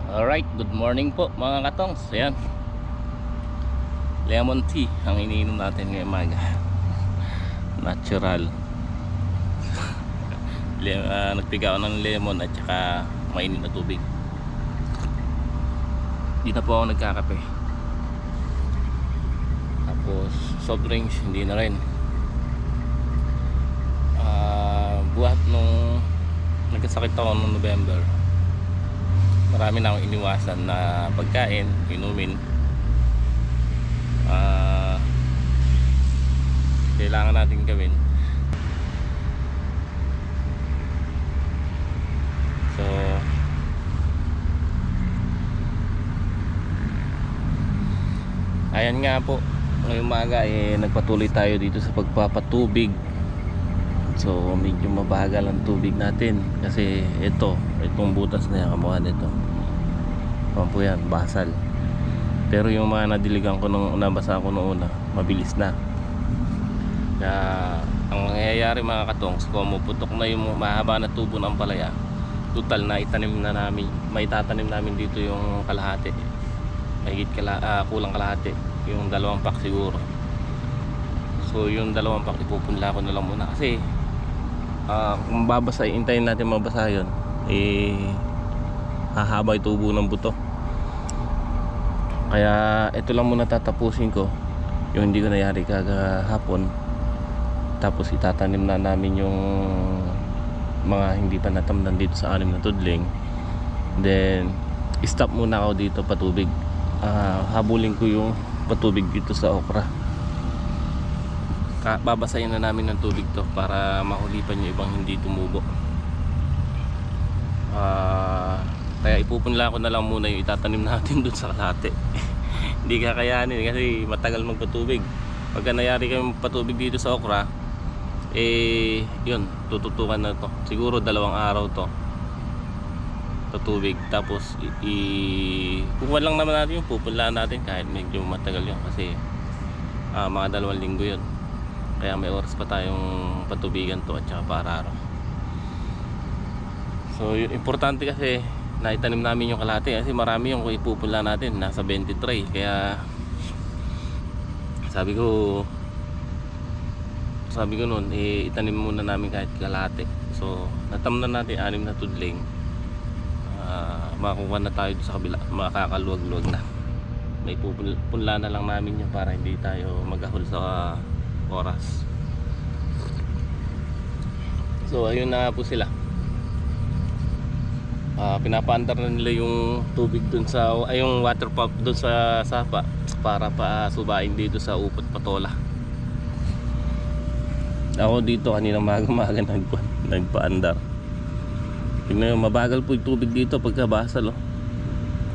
Alright, good morning po mga katongs. Ayan, lemon tea ang iniinom natin ngayong umaga. Natural. Nagpiga ako ng lemon at saka mainit na tubig. Hindi na po ako nagkakape. Tapos soft drinks hindi na rin. Buhat nung nagkasakit ako noong November, marami na akong iniwasan na pagkain, inumin. Kailangan natin gawin. So ayan nga po, ngayong umaga nagpatuloy tayo dito sa pagpapatubig. So medyo mabagal ang tubig natin kasi itong butas na yan, kamuha nito po yan, basal. Pero yung mga nadiligan ko nung nabasa ko noong una, mabilis na. Kaya ang mangyayari mga katongs, kung maputok na yung mahaba na tubo ng palaya, total na itanim na namin, may tatanim namin dito yung kalahati, kulang kalahati, yung 2 pack siguro. So yung 2 pack ipupunla ko na lang muna kasi kung babasa, hintayin natin mabasa yun, hahaba yung tubo ng buto. Kaya ito lang muna tatapusin ko, yung hindi ko nayari kagahapon. Tapos itatanim na namin yung mga hindi pa natamnan dito sa 6 na tudling. Then stop muna ako dito patubig. Habulin ko yung patubig dito sa okra. Babasahin na namin ng tubig to para mahulipan yung ibang hindi tumubo. Kaya ipupunla ko na lang muna yung itatanim natin dun sa kalahati. Hindi kakayanin kasi matagal magpatubig. Pagka nayari kami patubig dito sa okra, yun, tututukan na to. Siguro 2 araw to patubig. Tapos kukuha lang naman natin yung pupunlaan natin kahit medyo matagal yun kasi mga 2 linggo yun. Kaya may oras pa tayong patubigan to at saka pararo. So yun, importante kasi naitanim namin yung kalahati kasi marami yung ipupunla natin, nasa 23. Kaya sabi ko noon, itanim muna namin kahit kalahati. So natamnan natin 6 na tudling. Makakuha na tayo sa kabila, makakaluwag-luwag na. May pupunla na lang namin yun para hindi tayo magahol sa oras. So ayun na po sila. Pinapaandar na nila yung tubig dun sa yung water pump dun sa sapa para subain dito sa upot patola. Ako dito kanina maga nagpaandar. Tingnan nyo, mabagal po yung tubig dito pagkabasal.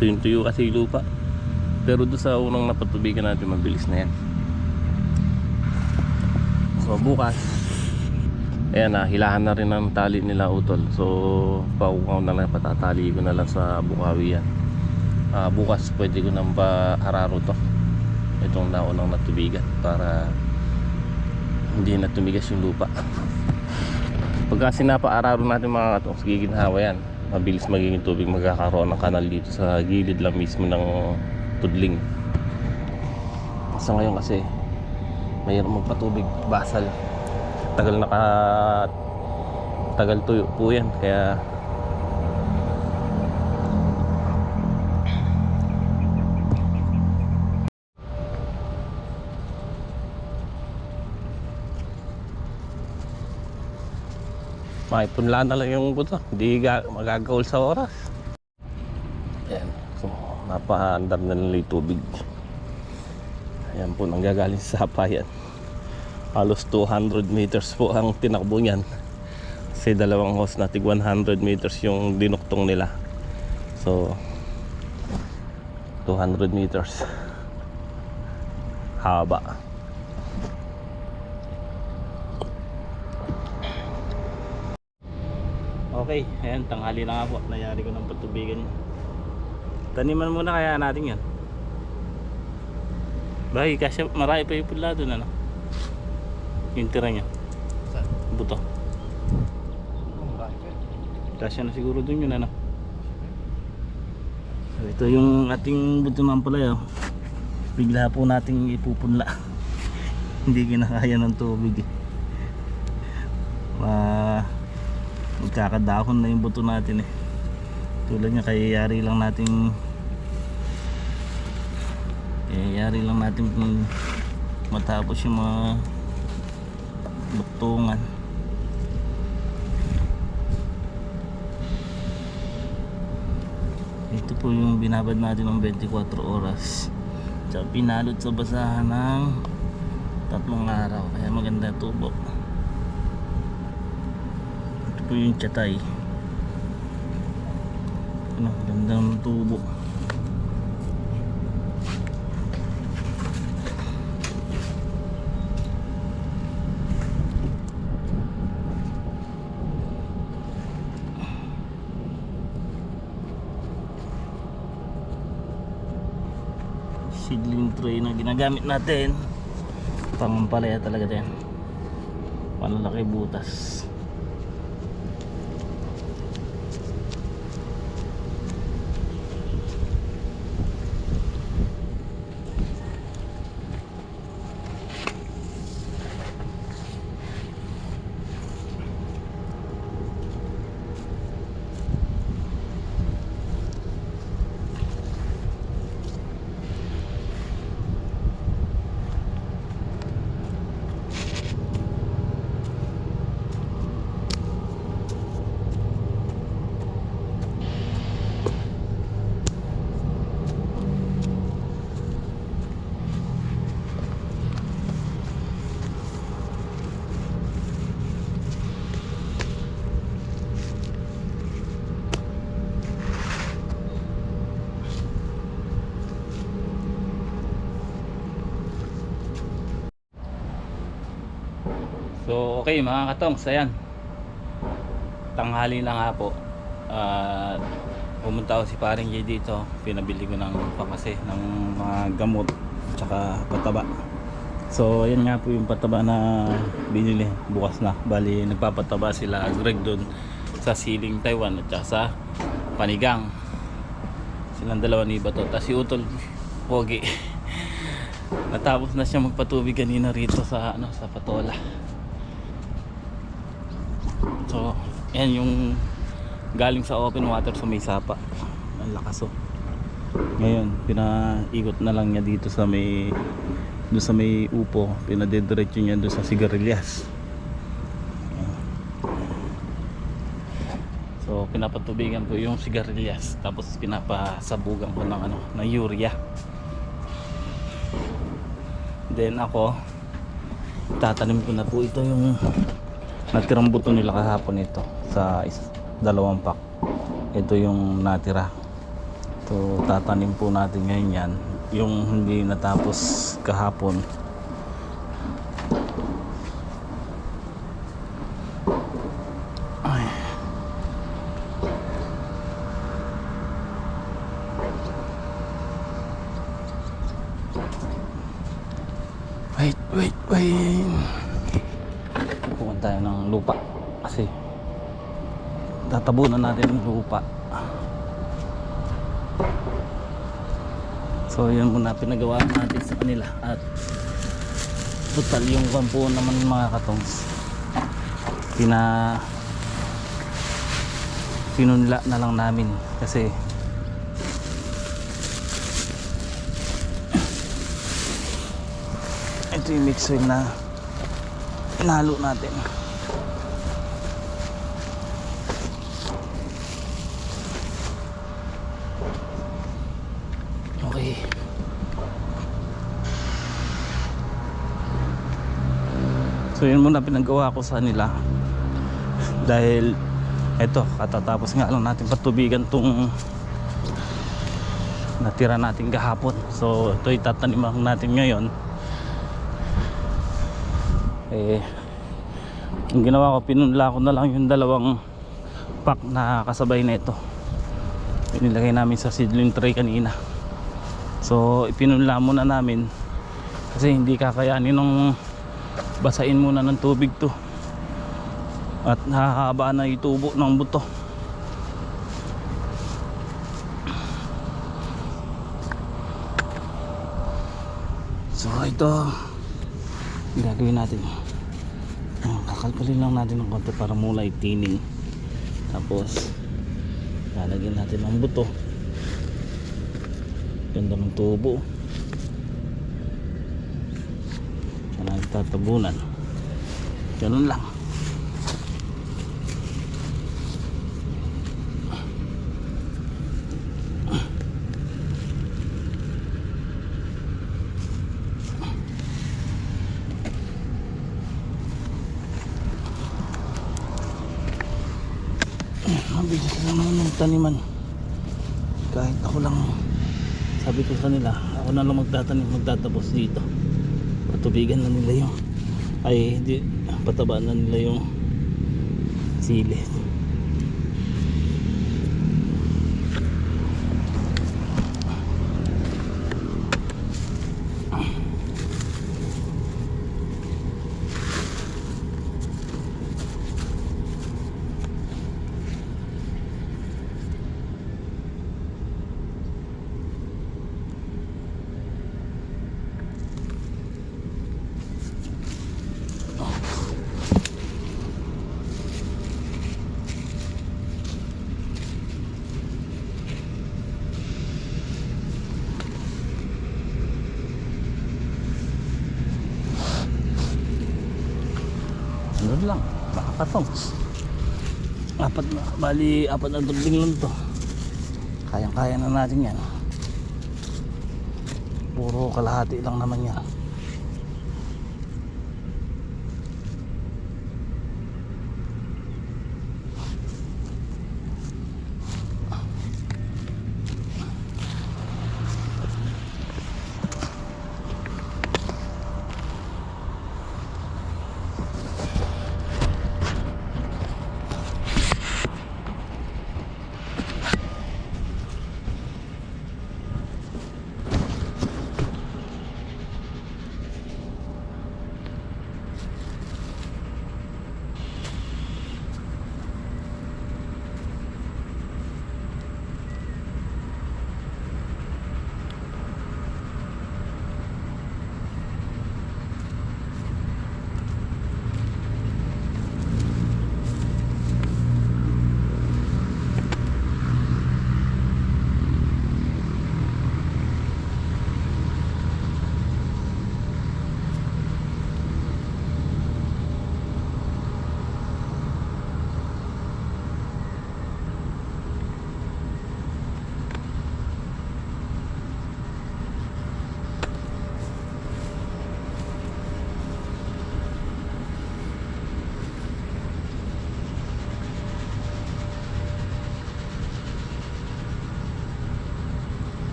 Tuyo kasi yung lupa. Pero doon sa unang napatubigan natin, mabilis na yan. So bukas, ayan, hilahan na rin ang tali nila utol. So paukaw na lang, patatali ko na lang sa bukawi yan. Bukas pwede ko nang pahararo to, itong naunang natubigan, para hindi na tumigas yung lupa. Pagka sinapaararo natin mga katongs, giginhawa yan, mabilis magiging tubig. Magkakaroon ng kanal dito sa gilid lang mismo ng tudling. Sa ngayon kasi mayroon magpatubig, basal, tagal tuyo po yan. Kaya maipunla na lang yung buto, hindi magagawal sa oras. Ayan, so napaandar na nila yung tubig. Ayan po, nanggagaling sa sapayan. Halos 200 meters po ang tinakbo niyan. Kasi 2 hose na tig 100 meters yung dinuktong nila. So 200 meters haba. Okay, ayan, tanghali na nga po. Nayari ko ng patubigan. Taniman muna kaya natin yan. Bahay, kasi marami pa yung pula doon, ano? Yung tira niya. Saan? Buto. Kasya na siguro doon yun, ano? So ito yung ating buto ng palay, oh. Bigla po nating ipupunla. Hindi kinakaya ng tubig, magkakadahon na yung buto natin, tulad nga kayayari lang natin matapos yung mga buktungan. Ito po yung binabad natin ng 24 oras, tsaka pinalot sa basahan ng 3 araw, kaya maganda tubo. Ito po yung tiyatay, gandang tubo. Seedling tray na ginagamit natin, pangampalaya talaga din, malalaki butas. So okay mga katongs, ayan, tanghali na nga po. Pumunta ako si paring Jay dito, pinabili ko ng pakase ng mga gamot tsaka pataba. So ayan nga po yung pataba na binili, bukas na. Bali nagpapataba sila Greg doon sa Siling Taiwan at saka sa Panigang, silang dalawa ni Bato. Tapos si Utol pogi natapos na siya magpatubig kanina rito sa sa Patola. So yan yung galing sa open water sa may sapa, ang lakas. Ngayon pinaikot na lang niya dito sa may, doon sa may upo, pinadediretso niya doon sa sigarilyas. So pinapatubigan ko yung sigarilyas, tapos pinapasabugan ko ng ng urea. Then ako tatanim ko na po ito, yung natirang buto nila kahapon, ito sa 2 pack. Ito yung natira, ito tatanim po natin ngayon. Yan yung hindi natapos kahapon. Ay. Wait. Pupunta tayo ng lupa kasi tatabunan natin ng lupa. So yun muna pinagawa natin sa kanila, at total yung kampo naman mga katongs pinunla na lang namin kasi ito yung mix oil na inalo natin. Okay. So yun muna pinagawa ko sa nila, dahil eto katatapos nga lang natin patubigan tong natira natin kahapon. So ito itatanim natin ngayon. Ang ginawa ko, pinunla ko na lang yung 2 pack na kasabay na ito, pinilagay namin sa seedling tray kanina. So ipinunla muna namin kasi hindi kakayanin ng basain muna ng tubig to, at nakakaba na itubo ng buto. ito ang gagawin natin. Kakalkalin lang natin ng konti para muna itining. Tapos lalagyan natin ng buto. Ganda ng tubo. Saan natin tatabunan. Ganun lang. Mabilis lang naman ng taniman. Kahit ako lang, sabi ko sa nila, ako na lang magtatanim, magtatapos dito. Patubigan na nila yung, ay hindi, patabaan na nila yung sili. Ano lang, makakatong. Apat na dugding lang to. Kayang-kaya na natin yan. Puro kalahati lang naman yan.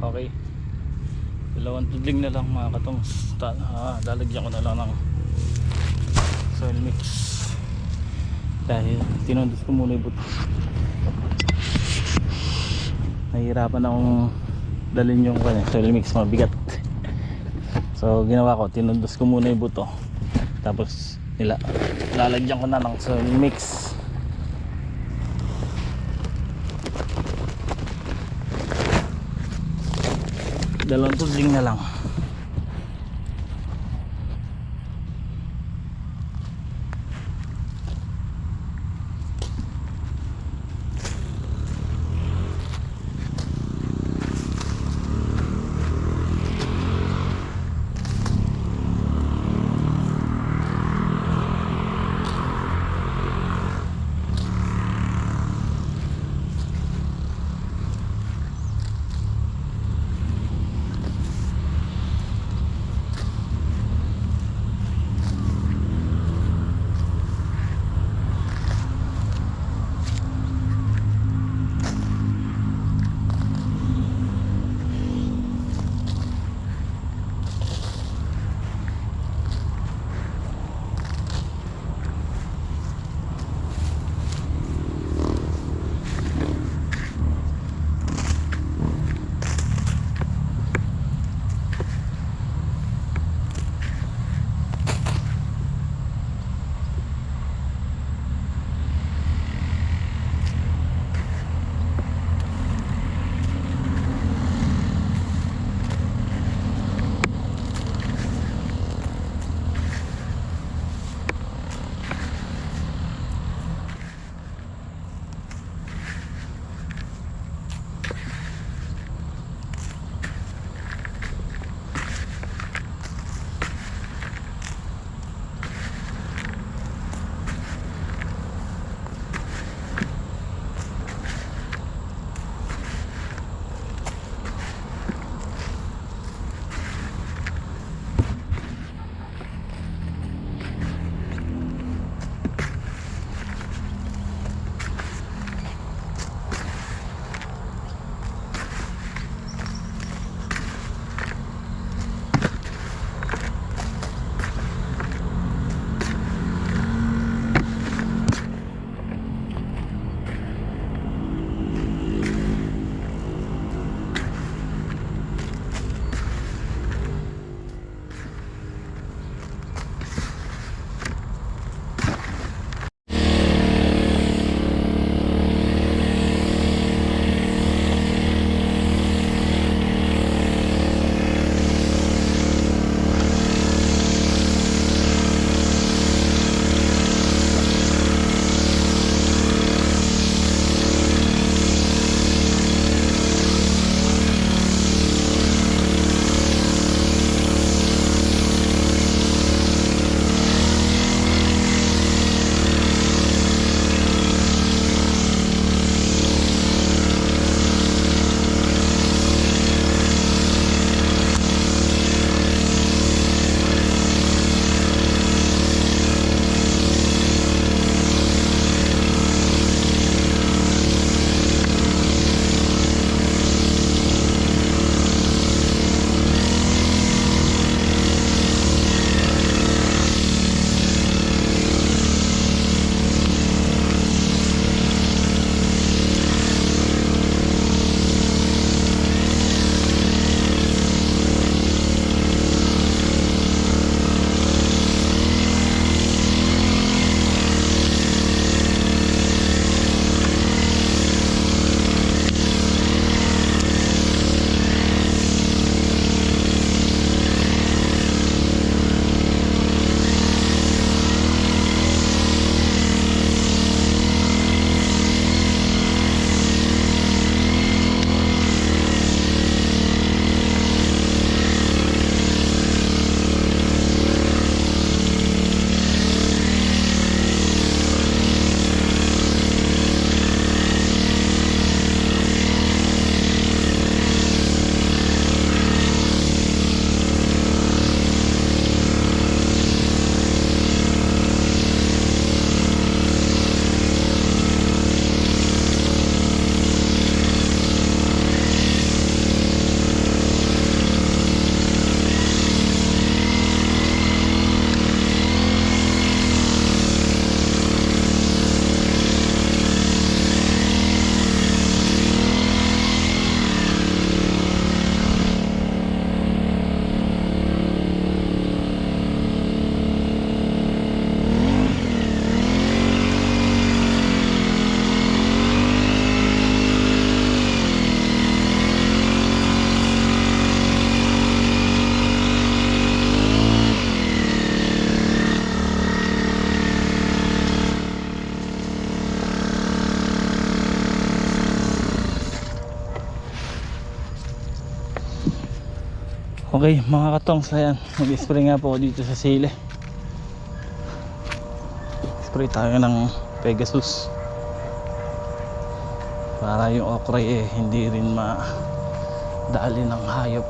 Okay, dalawang tudling na lang mga katong. Lalagyan ko na lang ng soil mix dahil tinundos ko muna yung buto. Nahihirapan akong dalhin yung soil mix, mabigat. So ginawa ko, tinundos ko muna yung buto, tapos lalagyan ko na ng soil mix. Dalawang tudling na lang. Okay mga katongs, ayan, nag-spray nga po ako dito sa sili. Spray tayo ng Pegasus para yung okra hindi rin madali ng hayop.